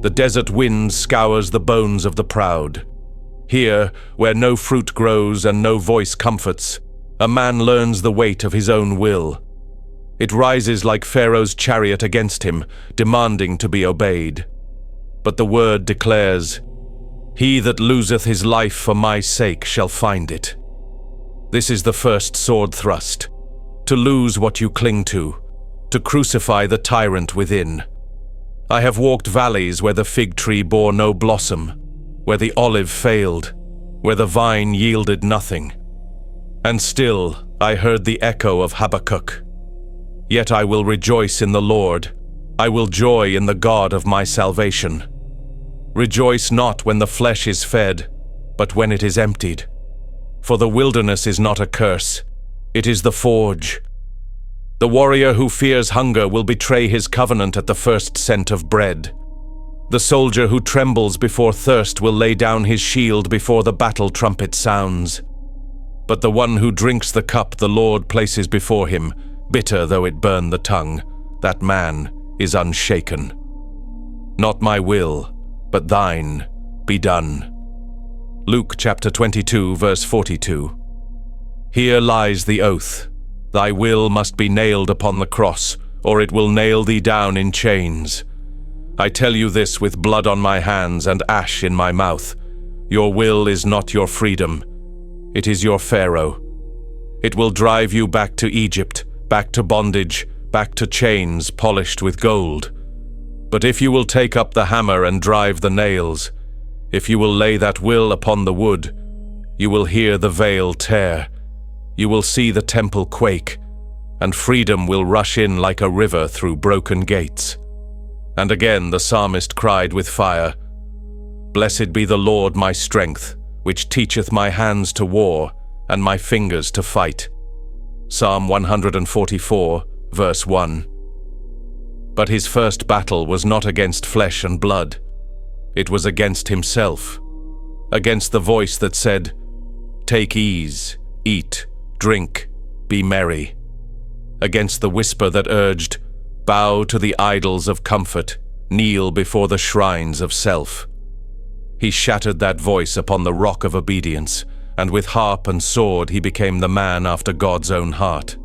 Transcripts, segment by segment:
The desert wind scours the bones of the proud. Here, where no fruit grows and no voice comforts, a man learns the weight of his own will. It rises like Pharaoh's chariot against him, demanding to be obeyed. But the word declares, "He that loseth his life for my sake shall find it." This is the first sword thrust, to lose what you cling to crucify the tyrant within. I have walked valleys where the fig tree bore no blossom, where the olive failed, where the vine yielded nothing. And still I heard the echo of Habakkuk. Yet I will rejoice in the Lord. I will joy in the God of my salvation. Rejoice not when the flesh is fed, but when it is emptied. For the wilderness is not a curse, it is the forge. The warrior who fears hunger will betray his covenant at the first scent of bread. The soldier who trembles before thirst will lay down his shield before the battle trumpet sounds. But the one who drinks the cup the Lord places before him, bitter though it burn the tongue, that man is unshaken. Not my will, but thine, be done. Luke chapter 22, verse 42. Here lies the oath. Thy will must be nailed upon the cross, or it will nail thee down in chains. I tell you this with blood on my hands and ash in my mouth. Your will is not your freedom. It is your Pharaoh. It will drive you back to Egypt, back to bondage, back to chains polished with gold. But if you will take up the hammer and drive the nails, if you will lay that will upon the wood, you will hear the veil tear. You will see the temple quake, and freedom will rush in like a river through broken gates. And again the psalmist cried with fire, "Blessed be the Lord my strength, which teacheth my hands to war, and my fingers to fight." Psalm 144, verse 1. But his first battle was not against flesh and blood. It was against himself, against the voice that said, "Take ease, eat, drink, be merry," against the whisper that urged, "Bow to the idols of comfort, kneel before the shrines of self." He shattered that voice upon the rock of obedience, and with harp and sword he became the man after God's own heart.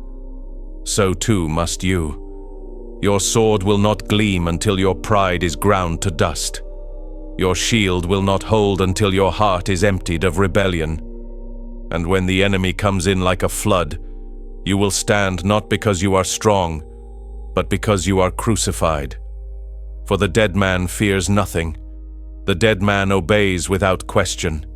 So too must you. Your sword will not gleam until your pride is ground to dust. Your shield will not hold until your heart is emptied of rebellion. And when the enemy comes in like a flood, you will stand not because you are strong, but because you are crucified. For the dead man fears nothing. The dead man obeys without question.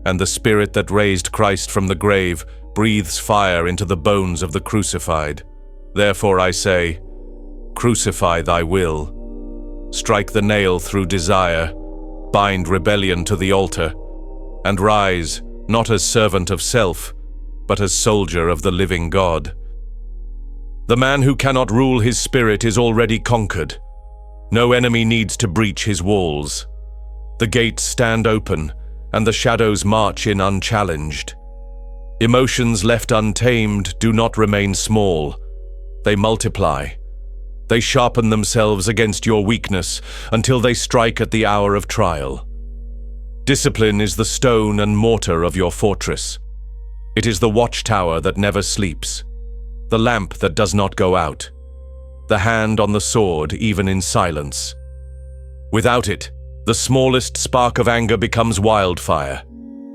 And the Spirit that raised Christ from the grave breathes fire into the bones of the crucified. Therefore I say, crucify thy will. Strike the nail through desire, bind rebellion to the altar, and rise, not as servant of self, but as soldier of the living God. The man who cannot rule his spirit is already conquered. No enemy needs to breach his walls. The gates stand open, and the shadows march in unchallenged. Emotions left untamed do not remain small. They multiply. They sharpen themselves against your weakness until they strike at the hour of trial. Discipline is the stone and mortar of your fortress. It is the watchtower that never sleeps, the lamp that does not go out, the hand on the sword even in silence. Without it, the smallest spark of anger becomes wildfire.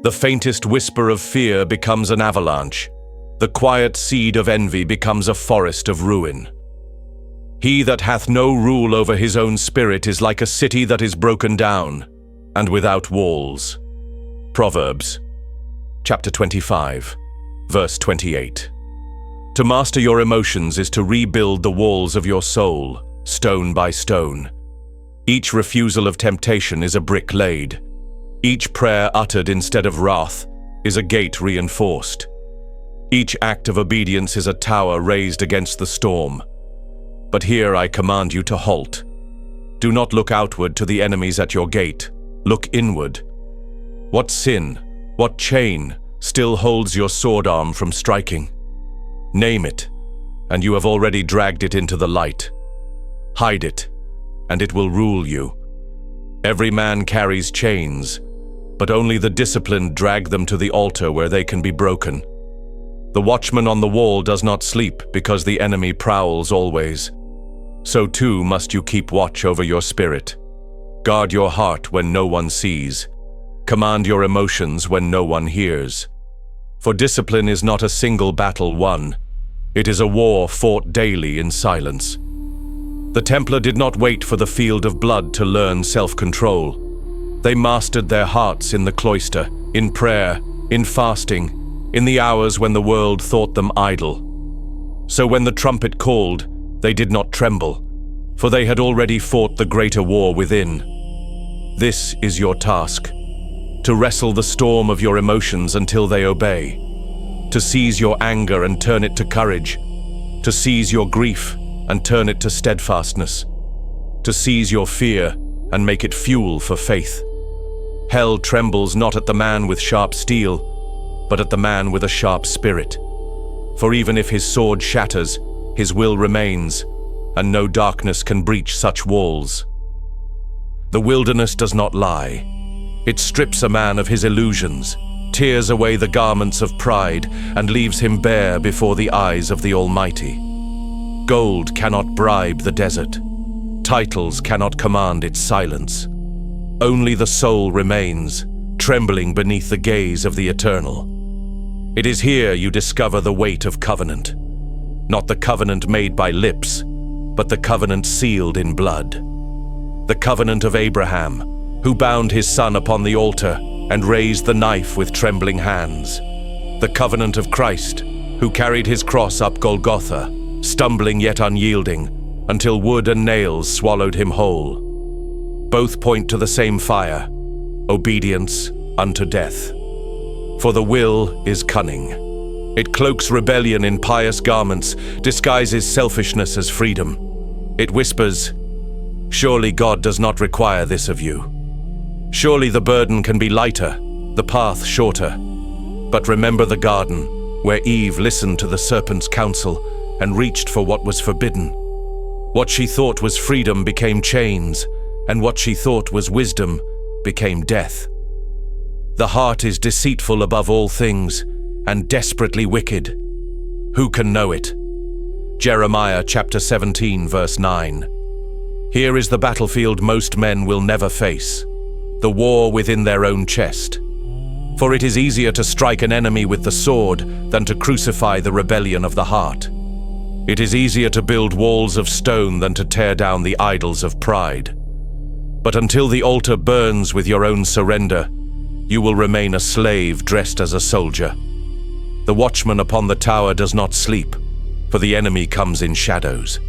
The faintest whisper of fear becomes an avalanche. The quiet seed of envy becomes a forest of ruin. He that hath no rule over his own spirit is like a city that is broken down and without walls. Proverbs, chapter 25, verse 28. To master your emotions is to rebuild the walls of your soul, stone by stone. Each refusal of temptation is a brick laid. Each prayer uttered instead of wrath is a gate reinforced. Each act of obedience is a tower raised against the storm. But here I command you to halt. Do not look outward to the enemies at your gate. Look inward. What sin, what chain still holds your sword arm from striking? Name it, and you have already dragged it into the light. Hide it, and it will rule you. Every man carries chains, but only the disciplined drag them to the altar where they can be broken. The watchman on the wall does not sleep because the enemy prowls always. So too must you keep watch over your spirit. Guard your heart when no one sees. Command your emotions when no one hears. For discipline is not a single battle won. It is a war fought daily in silence. The Templar did not wait for the field of blood to learn self-control. They mastered their hearts in the cloister, in prayer, in fasting, in the hours when the world thought them idle. So when the trumpet called, they did not tremble, for they had already fought the greater war within. This is your task, to wrestle the storm of your emotions until they obey, to seize your anger and turn it to courage, to seize your grief and turn it to steadfastness, to seize your fear and make it fuel for faith. Hell trembles not at the man with sharp steel, but at the man with a sharp spirit. For even if his sword shatters, his will remains, and no darkness can breach such walls. The wilderness does not lie. It strips a man of his illusions, tears away the garments of pride, and leaves him bare before the eyes of the Almighty. Gold cannot bribe the desert. Titles cannot command its silence. Only the soul remains, trembling beneath the gaze of the eternal. It is here you discover the weight of covenant. Not the covenant made by lips, but the covenant sealed in blood. The covenant of Abraham, who bound his son upon the altar and raised the knife with trembling hands. The covenant of Christ, who carried his cross up Golgotha, stumbling yet unyielding, until wood and nails swallowed him whole. Both point to the same fire, obedience unto death. For the will is cunning. It cloaks rebellion in pious garments, disguises selfishness as freedom. It whispers, "Surely God does not require this of you. Surely the burden can be lighter, the path shorter." But remember the garden, where Eve listened to the serpent's counsel and reached for what was forbidden. What she thought was freedom became chains, and what she thought was wisdom became death. The heart is deceitful above all things, and desperately wicked. Who can know it? Jeremiah chapter 17, verse 9. Here is the battlefield most men will never face, the war within their own chest. For it is easier to strike an enemy with the sword than to crucify the rebellion of the heart. It is easier to build walls of stone than to tear down the idols of pride. But until the altar burns with your own surrender, you will remain a slave dressed as a soldier. The watchman upon the tower does not sleep, for the enemy comes in shadows.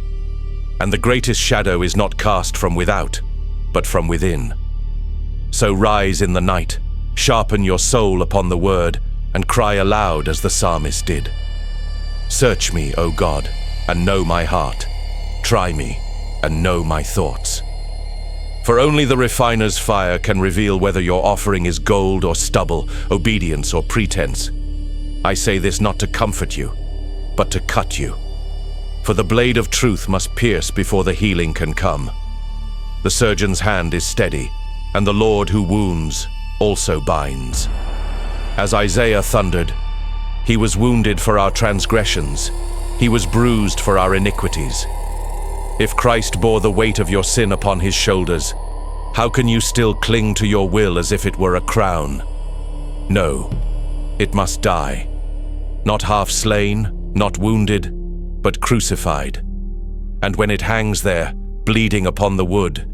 And the greatest shadow is not cast from without, but from within. So rise in the night, sharpen your soul upon the word, and cry aloud as the psalmist did. Search me, O God, and know my heart. Try me, and know my thoughts. For only the refiner's fire can reveal whether your offering is gold or stubble, obedience or pretense. I say this not to comfort you, but to cut you. For the blade of truth must pierce before the healing can come. The surgeon's hand is steady, and the Lord who wounds also binds. As Isaiah thundered, "He was wounded for our transgressions, he was bruised for our iniquities." If Christ bore the weight of your sin upon his shoulders, how can you still cling to your will as if it were a crown? No, it must die. Not half slain, not wounded, but crucified. And when it hangs there, bleeding upon the wood,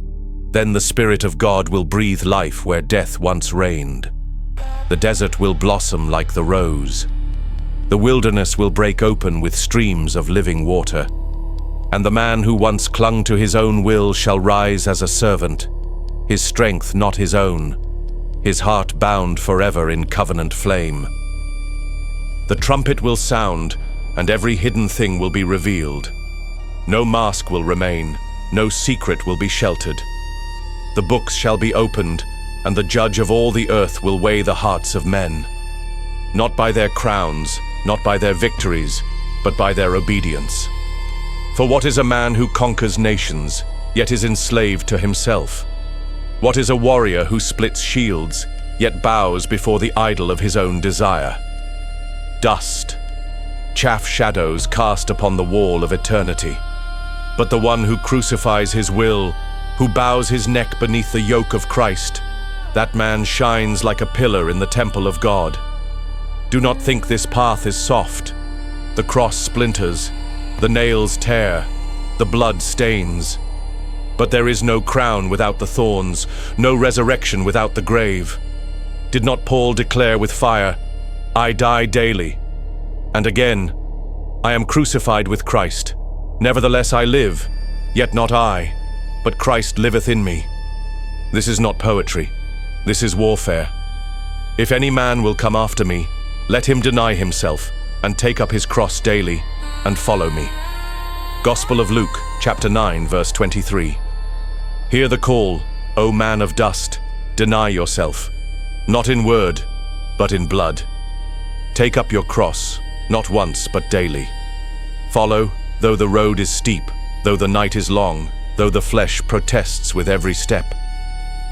then the Spirit of God will breathe life where death once reigned. The desert will blossom like the rose. The wilderness will break open with streams of living water. And the man who once clung to his own will shall rise as a servant, his strength not his own, his heart bound forever in covenant flame. The trumpet will sound, and every hidden thing will be revealed. No mask will remain, no secret will be sheltered. The books shall be opened, and the judge of all the earth will weigh the hearts of men. Not by their crowns, not by their victories, but by their obedience. For what is a man who conquers nations, yet is enslaved to himself? What is a warrior who splits shields, yet bows before the idol of his own desire? Dust, chaff shadows cast upon the wall of eternity. But the one who crucifies his will, who bows his neck beneath the yoke of Christ, that man shines like a pillar in the temple of God. Do not think this path is soft. The cross splinters, the nails tear, the blood stains. But there is no crown without the thorns, no resurrection without the grave. Did not Paul declare with fire, "I die daily"? And again, "I am crucified with Christ. Nevertheless I live, yet not I, but Christ liveth in me." This is not poetry. This is warfare. If any man will come after me, let him deny himself and take up his cross daily and follow me. Gospel of Luke, chapter 9, verse 23. Hear the call, O man of dust, deny yourself, not in word, but in blood. Take up your cross, not once, but daily. Follow, though the road is steep, though the night is long, though the flesh protests with every step.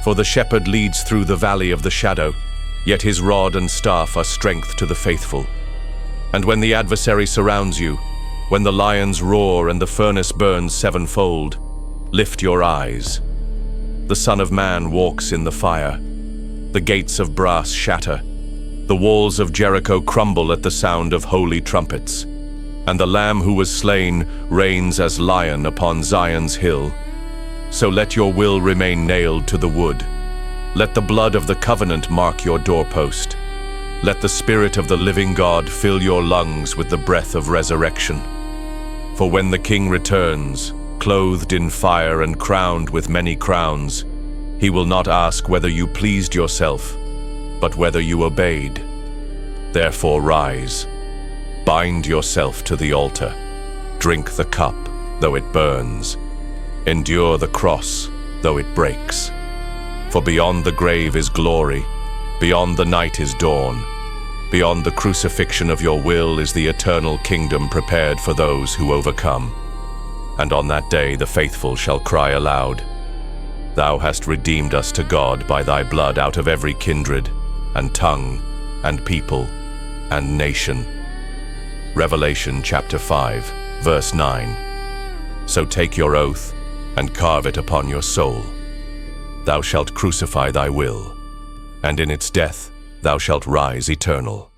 For the shepherd leads through the valley of the shadow, yet his rod and staff are strength to the faithful. And when the adversary surrounds you, when the lions roar and the furnace burns sevenfold, lift your eyes. The Son of Man walks in the fire. The gates of brass shatter. The walls of Jericho crumble at the sound of holy trumpets. And the Lamb who was slain reigns as lion upon Zion's hill. So let your will remain nailed to the wood. Let the blood of the covenant mark your doorpost. Let the Spirit of the living God fill your lungs with the breath of resurrection. For when the King returns, clothed in fire and crowned with many crowns, he will not ask whether you pleased yourself, but whether you obeyed. Therefore rise, bind yourself to the altar, drink the cup, though it burns, endure the cross, though it breaks. For beyond the grave is glory, beyond the night is dawn, beyond the crucifixion of your will is the eternal kingdom prepared for those who overcome. And on that day the faithful shall cry aloud, Thou hast redeemed us to God by thy blood out of every kindred, and tongue, and people, and nation. Revelation chapter 5, verse 9. So take your oath, and carve it upon your soul. Thou shalt crucify thy will, and in its death thou shalt rise eternal.